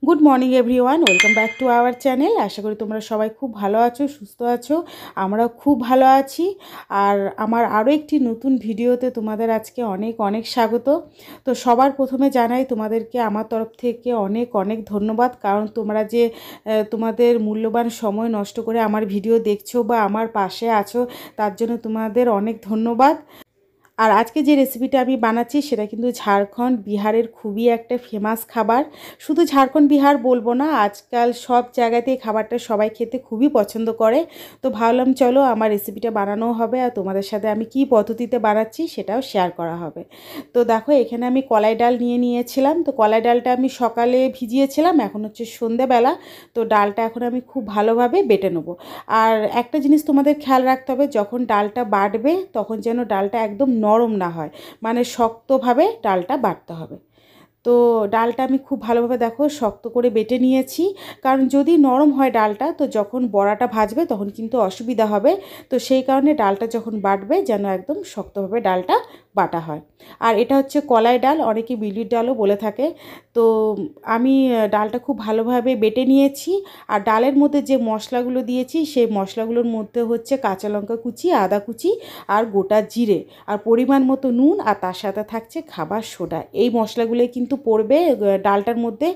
Good morning everyone, welcome back to our channel. আশা করি তোমরা সবাই খুব ভালো আছো, সুস্থ আছো। আমরাও খুব ভালো আছি। আর আমার আরও একটি নতুন ভিডিওতে তোমাদের আজকে অনেক অনেক স্বাগত। তো সবার প্রথমে জানাই তোমাদেরকে আমার তরফ থেকে অনেক অনেক ধন্যবাদ, কারণ তোমরা যে তোমাদের মূল্যবান সময় নষ্ট করে আমার ভিডিও দেখছো বা আমার পাশে আছো, তার জন্য তোমাদের অনেক ধন্যবাদ। আর আজকে যে রেসিপিটা আমি বানাচ্ছি সেটা কিন্তু ঝাড়খণ্ড বিহারের খুবই একটা ফেমাস খাবার। শুধু ঝাড়খণ্ড বিহার বলবো না, আজকাল সব জায়গাতেই খাবারটা সবাই খেতে খুবই পছন্দ করে। তো ভাবলাম চলো আমার রেসিপিটা বানানো হবে, আর তোমাদের সাথে আমি কী পদ্ধতিতে বানাচ্ছি সেটাও শেয়ার করা হবে। তো দেখো, এখানে আমি কলাই ডাল নিয়েছিলাম। তো কলাই ডালটা আমি সকালে ভিজিয়েছিলাম, এখন হচ্ছে সন্ধ্যেবেলা। তো ডালটা এখন আমি খুব ভালোভাবে বেটে নেবো। আর একটা জিনিস তোমাদের খেয়াল রাখতে হবে, যখন ডালটা বাটবে তখন যেন ডালটা একদম নরম না হয়, মানে শক্তভাবে ডালটা বাটতে হবে। তো ডালটা আমি খুব ভালোভাবে দেখো শক্ত করে বেটে নিয়েছি, কারণ যদি নরম হয় ডালটা তো যখন বড়াটা ভাজবে তখন কিন্তু অসুবিধা হবে। তো সেই কারণে ডালটা যখন বাটবে যেন একদম শক্তভাবে ডালটা বাটা হয়। আর এটা হচ্ছে কলাই ডাল, অনেকে বিউলির ডালও বলে থাকে। তো আমি ডালটা খুব ভালোভাবে বেটে নিয়েছি। আর ডালের মধ্যে যে মশলাগুলো দিয়েছি সেই মশলাগুলোর মধ্যে হচ্ছে কাঁচা লঙ্কা কুচি, আদা কুচি আর গোটা জিরে, আর পরিমাণ মতো নুন, আর তার সাথে থাকছে খাবার সোডা। এই মশলাগুলোই কিন্তু পড়বে ডালটার মধ্যে।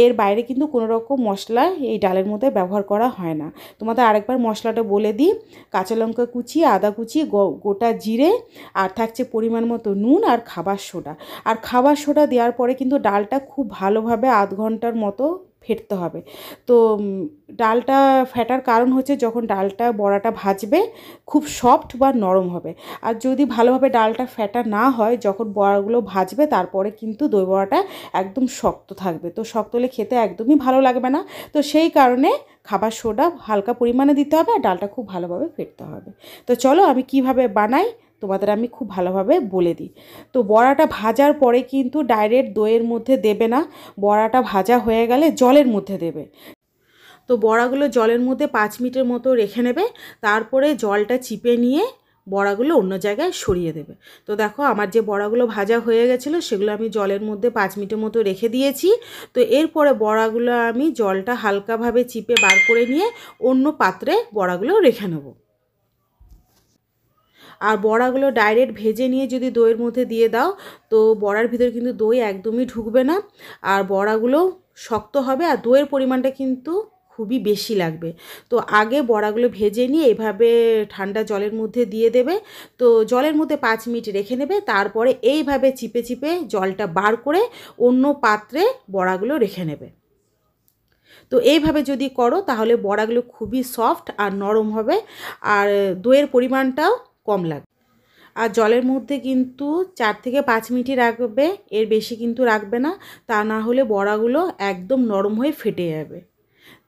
এর বাইরে কিন্তু কোনো রকম মশলা এই ডালের মধ্যে ব্যবহার করা হয় না। তোমাদের আরেকবার মশলাটা বলে দিই: কাঁচা লঙ্কা কুচি, আদা কুচি, গোটা জিরে, আর থাকছে পরিমাণ মতো নুন আর খাবার সোডা। আর খাবার সোডা দেওয়ার পরে কিন্তু ডালটা খুব ভালোভাবে আধ ঘন্টার মতো ফেটতে হবে। তো ডালটা ফেটার কারণ হচ্ছে যখন ডালটা বড়াটা ভাজবে খুব সফট বা নরম হবে। আর যদি ভালোভাবে ডালটা ফেটা না হয়, যখন বড়াগুলো ভাজবে তারপরে কিন্তু দই বড়াটা একদম শক্ত থাকবে। তো শক্ত হলে খেতে একদমই ভালো লাগবে না। তো সেই কারণে খাবার সোডা হালকা পরিমাণে দিতে হবে, আর ডালটা খুব ভালোভাবে ফেটতে হবে। তো চলো আমি কিভাবে বানাই তোমাদের আমি খুব ভালোভাবে বলে দিই। তো বড়াটা ভাজার পরে কিন্তু ডাইরেক্ট দইয়ের মধ্যে দেবে না, বড়াটা ভাজা হয়ে গেলে জলের মধ্যে দেবে। তো বড়াগুলো জলের মধ্যে 5 মিনিটের মতো রেখে নেবে, তারপরে জলটা চিপে নিয়ে বড়াগুলো অন্য জায়গায় সরিয়ে দেবে। তো দেখো, আমার যে বড়াগুলো ভাজা হয়ে গেছিলো সেগুলো আমি জলের মধ্যে 5 মিনিটের মতো রেখে দিয়েছি। তো এরপরে বড়াগুলো আমি জলটা হালকাভাবে চিপে বার করে নিয়ে অন্য পাত্রে বড়াগুলো রেখে নেব। আর বড়াগুলো ডাইরেক্ট ভেজে নিয়ে যদি দইয়ের মধ্যে দিয়ে দাও তো বড়ার ভিতরে কিন্তু দই একদমই ঢুকবে না, আর বড়াগুলো শক্ত হবে, আর দইয়ের পরিমাণটা কিন্তু খুবই বেশি লাগবে। তো আগে বড়াগুলো ভেজে নিয়ে এভাবে ঠান্ডা জলের মধ্যে দিয়ে দেবে। তো জলের মধ্যে 5 মিনিট রেখে নেবে, তারপরে এইভাবে চিপে চিপে জলটা বার করে অন্য পাত্রে বড়াগুলো রেখে নেবে। তো এইভাবে যদি করো তাহলে বড়াগুলো খুবই সফট আর নরম হবে, আর দইয়ের পরিমাণটাও কম লাগবে। আর জলের মধ্যে কিন্তু 4 থেকে 5 মিনিটই রাখবে, এর বেশি কিন্তু রাখবে না, তা না হলে বড়াগুলো একদম নরম হয়ে ফেটে যাবে।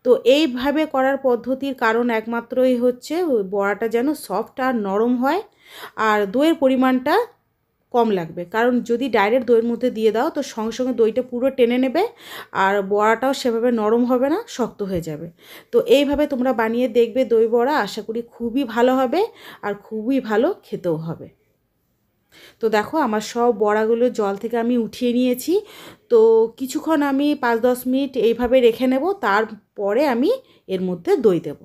তো এইভাবে করার পদ্ধতির কারণ একমাত্রই হচ্ছে বড়াটা যেন সফট আর নরম হয়, আর দইয়ের পরিমাণটা কম লাগবে। কারণ যদি ডাইরেক্ট দইয়ের মধ্যে দিয়ে দাও তো সঙ্গে সঙ্গে দইটা পুরো টেনে নেবে, আর বড়াটাও সেভাবে নরম হবে না, শক্ত হয়ে যাবে। তো এইভাবে তোমরা বানিয়ে দেখবে দই বড়া, আশা করি খুবই ভালো হবে আর খুবই ভালো খেতেও হবে। তো দেখো, আমার সব বড়াগুলো জল থেকে আমি উঠিয়ে নিয়েছি। তো কিছুক্ষণ আমি 5-10 মিনিট এইভাবে রেখে নেব, তারপরে আমি এর মধ্যে দই দেব।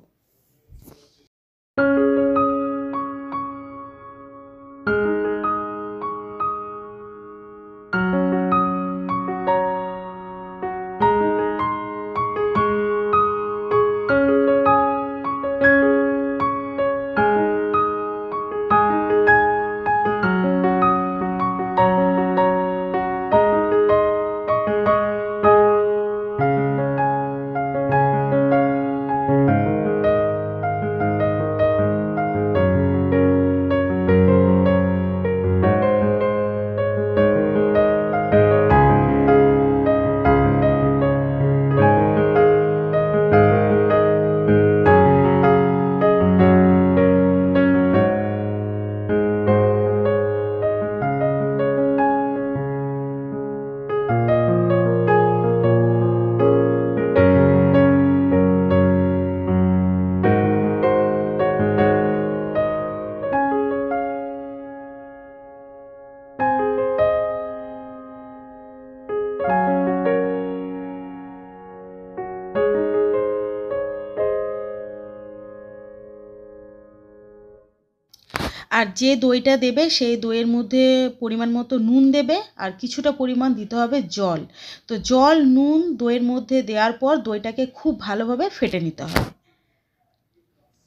আর যে দইটা দেবে সেই দইয়ের মধ্যে পরিমাণ মতো নুন দেবে আর কিছুটা পরিমাণ দিতে হবে জল। তো জল নুন দইয়ের মধ্যে দেওয়ার পর দইটাকে খুব ভালোভাবে ফেটে নিতে হবে।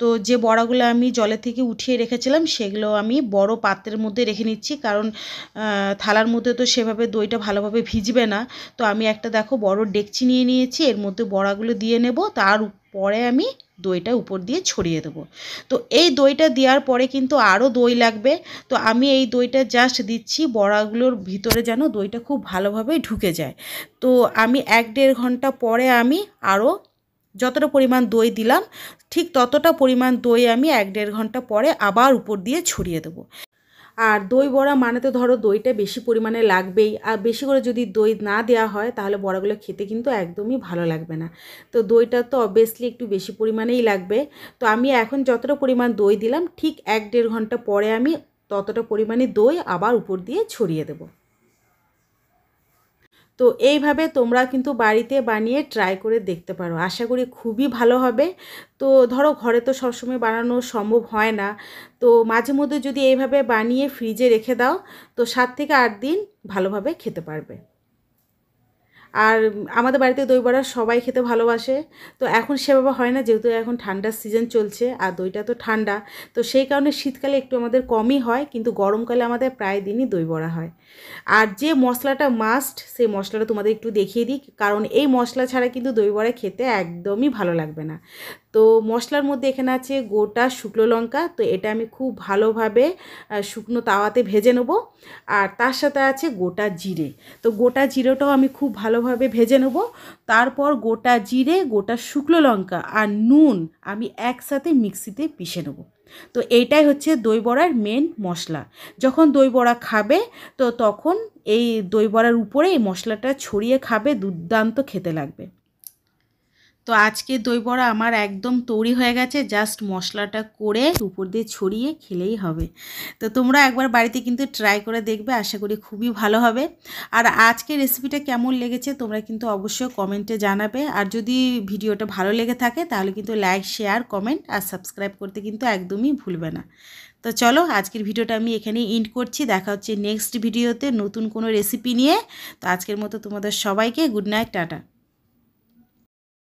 তো যে বড়াগুলো আমি জলে থেকে উঠিয়ে রেখেছিলাম সেগুলো আমি বড় পাত্রের মধ্যে রেখে নিচ্ছি, কারণ থালার মধ্যে তো সেভাবে দইটা ভালোভাবে ভিজবে না। তো আমি একটা দেখো বড় ডেকচি নিয়ে নিয়েছি, এর মধ্যে বড়াগুলো দিয়ে নেব, তারপরে আমি দইটা উপর দিয়ে ছড়িয়ে দেবো। তো এই দইটা দেওয়ার পরে কিন্তু আরও দই লাগবে। তো আমি এই দইটা জাস্ট দিচ্ছি বড়াগুলোর ভিতরে যেন দইটা খুব ভালোভাবে ঢুকে যায়। তো আমি 1-1.5 ঘন্টা পরে আমি আরও যতটা পরিমাণ দই দিলাম ঠিক ততটা পরিমাণ দই আমি 1-1.5 ঘন্টা পরে আবার উপর দিয়ে ছড়িয়ে দেবো। আর দই বড়া মানে তো ধরো দইটা বেশি পরিমাণে লাগবেই, আর বেশি করে যদি দই না দেওয়া হয় তাহলে বড়াগুলো খেতে কিন্তু একদমই ভালো লাগবে না। তো দইটা তো অবভিয়াসলি একটু বেশি পরিমাণেই লাগবে। তো আমি এখন যতটা পরিমাণ দই দিলাম ঠিক 1-1.5 ঘন্টা পরে আমি ততটা পরিমাণে দই আবার উপর দিয়ে ছড়িয়ে দেবো। তো এইভাবে তোমরা কিন্তু বাড়িতে বানিয়ে ট্রাই করে দেখতে পারো, আশা করি খুবই ভালো হবে। তো ধরো ঘরে তো সবসময় বানানো সম্ভব হয় না, তো মাঝে মধ্যে যদি এইভাবে বানিয়ে ফ্রিজে রেখে দাও তো 7 থেকে 8 দিন ভালোভাবে খেতে পারবে। আর আমাদের বাড়িতে দই বড়া সবাই খেতে ভালোবাসে। তো এখন সেভাবে হয় না, যেহেতু এখন ঠান্ডার সিজন চলছে আর দইটা তো ঠান্ডা, তো সেই কারণে শীতকালে একটু আমাদের কমই হয়, কিন্তু গরমকালে আমাদের প্রায় দিনই দই বড়া হয়। আর যে মশলাটা মাস্ট সেই মশলাটা তোমাদের একটু দেখিয়ে দিই, কারণ এই মশলা ছাড়া কিন্তু দই বড়া খেতে একদমই ভালো লাগবে না। তো মশলার মধ্যে এখানে আছে গোটা শুকনো লঙ্কা, তো এটা আমি খুব ভালোভাবে শুকনো তাওয়াতে ভেজে নেব। আর তার সাথে আছে গোটা জিরে, তো গোটা জিরেটাও আমি খুব ভালোভাবে ভেজে নেব। তারপর গোটা জিরে, গোটা শুকনো লঙ্কা আর নুন আমি একসাথে মিক্সিতে পিষে নেব। তো এইটাই হচ্ছে দই বড়ার মেন মশলা। যখন দই বড়া খাবে তো তখন এই দই বড়ার উপরে এই মশলাটা ছড়িয়ে খাবে, দুর্দান্ত খেতে লাগবে। তো আজকে দই বড়া আমার একদম তৈরি হয়ে গেছে, জাস্ট মশলাটা করে উপর দিয়ে ছড়িয়ে খেলেই হবে। তো তোমরা একবার বাড়িতে কিন্তু ট্রাই করে দেখবে, আশা করি খুবই ভালো হবে। আর আজকের রেসিপিটা কেমন লেগেছে তোমরা কিন্তু অবশ্যই কমেন্টে জানাবে। আর যদি ভিডিওটা ভালো লেগে থাকে তাহলে কিন্তু লাইক, শেয়ার, কমেন্ট আর সাবস্ক্রাইব করতে কিন্তু একদমই ভুলবে না। তো চলো আজকের ভিডিওটা আমি এখানেই এন্ড করছি, দেখা হচ্ছে নেক্সট ভিডিওতে নতুন কোনো রেসিপি নিয়ে। তো আজকের মতো তোমাদের সবাইকে গুড নাইট, টাটা।